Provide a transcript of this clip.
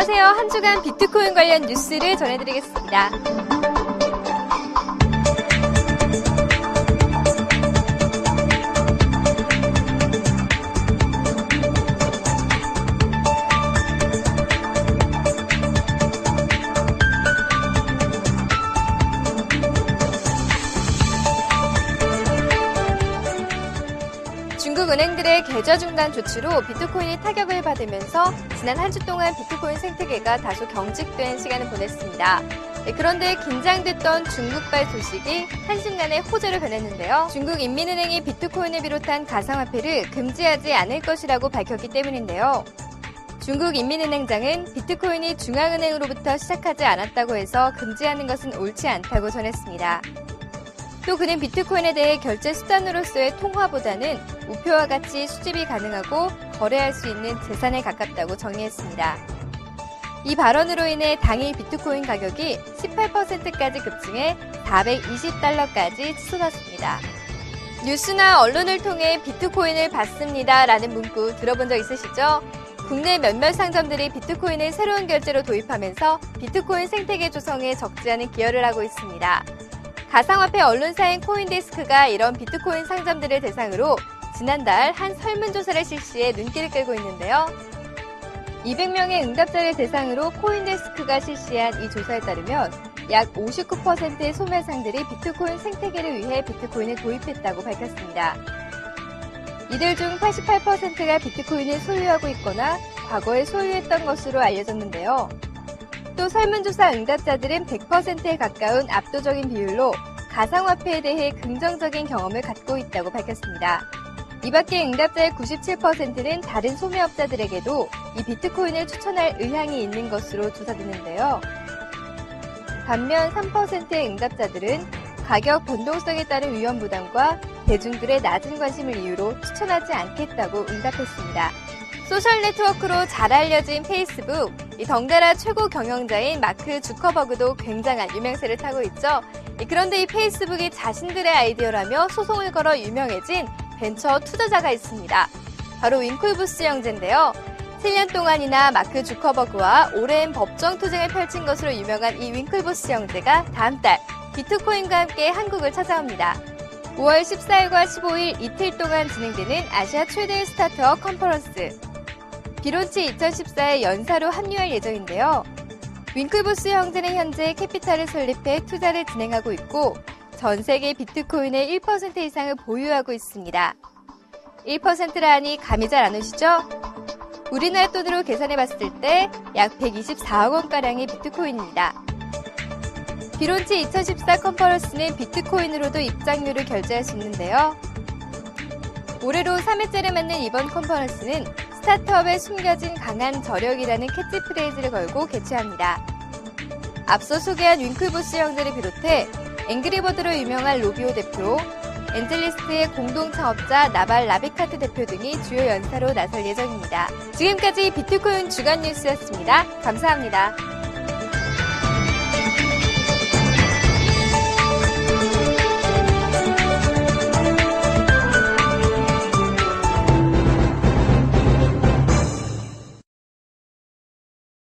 안녕하세요. 한 주간 비트코인 관련 뉴스를 전해드리겠습니다. 중국 은행들의 계좌 중단 조치로 비트코인이 타격을 받으면서 지난 한 주 동안 비트코인 생태계가 다소 경직된 시간을 보냈습니다. 그런데 긴장됐던 중국발 소식이 한순간에 호재로 변했는데요. 중국 인민은행이 비트코인을 비롯한 가상화폐를 금지하지 않을 것이라고 밝혔기 때문인데요. 중국 인민은행장은 비트코인이 중앙은행으로부터 시작하지 않았다고 해서 금지하는 것은 옳지 않다고 전했습니다. 또 그는 비트코인에 대해 결제 수단으로서의 통화보다는 우표와 같이 수집이 가능하고 거래할 수 있는 재산에 가깝다고 정의했습니다. 이 발언으로 인해 당일 비트코인 가격이 18%까지 급증해 $420까지 치솟았습니다. 뉴스나 언론을 통해 비트코인을 받습니다 라는 문구 들어본 적 있으시죠? 국내 몇몇 상점들이 비트코인을 새로운 결제로 도입하면서 비트코인 생태계 조성에 적지 않은 기여를 하고 있습니다. 가상화폐 언론사인 코인데스크가 이런 비트코인 상점들을 대상으로 지난달 한 설문조사를 실시해 눈길을 끌고 있는데요. 200명의 응답자를 대상으로 코인데스크가 실시한 이 조사에 따르면 약 59%의 소매상들이 비트코인 생태계를 위해 비트코인을 도입했다고 밝혔습니다. 이들 중 88%가 비트코인을 소유하고 있거나 과거에 소유했던 것으로 알려졌는데요. 또 설문조사 응답자들은 100%에 가까운 압도적인 비율로 가상화폐에 대해 긍정적인 경험을 갖고 있다고 밝혔습니다. 이 밖에 응답자의 97%는 다른 소매업자들에게도 이 비트코인을 추천할 의향이 있는 것으로 조사됐는데요. 반면 3%의 응답자들은 가격 변동성에 따른 위험 부담과 대중들의 낮은 관심을 이유로 추천하지 않겠다고 응답했습니다. 소셜 네트워크로 잘 알려진 페이스북, 이 덩달아 최고 경영자인 마크 주커버그도 굉장한 유명세를 타고 있죠. 그런데 이 페이스북이 자신들의 아이디어라며 소송을 걸어 유명해진 벤처 투자자가 있습니다. 바로 윙클부스 형제인데요. 7년 동안이나 마크 주커버그와 오랜 법정 투쟁을 펼친 것으로 유명한 이 윙클부스 형제가 다음 달 비트코인과 함께 한국을 찾아옵니다. 5월 14일과 15일 이틀 동안 진행되는 아시아 최대의 스타트업 컨퍼런스 비론치 2014에 연사로 합류할 예정인데요. 윙클부스 형제는 현재 캐피탈을 설립해 투자를 진행하고 있고 전 세계 비트코인의 1% 이상을 보유하고 있습니다. 1%라 하니 감이 잘 안 오시죠? 우리나라 돈으로 계산해 봤을 때 약 124억 원가량의 비트코인입니다. 비론치 2014 컨퍼런스는 비트코인으로도 입장료를 결제할 수 있는데요. 올해로 3회째를 맞는 이번 컨퍼런스는 스타트업에 숨겨진 강한 저력이라는 캐치프레이즈를 걸고 개최합니다. 앞서 소개한 윙클부스 형제를 비롯해 앵그리버드로 유명한 로비오 대표, 엔젤리스트의 공동 창업자 나발 라비카트 대표 등이 주요 연사로 나설 예정입니다. 지금까지 비트코인 주간 뉴스였습니다. 감사합니다.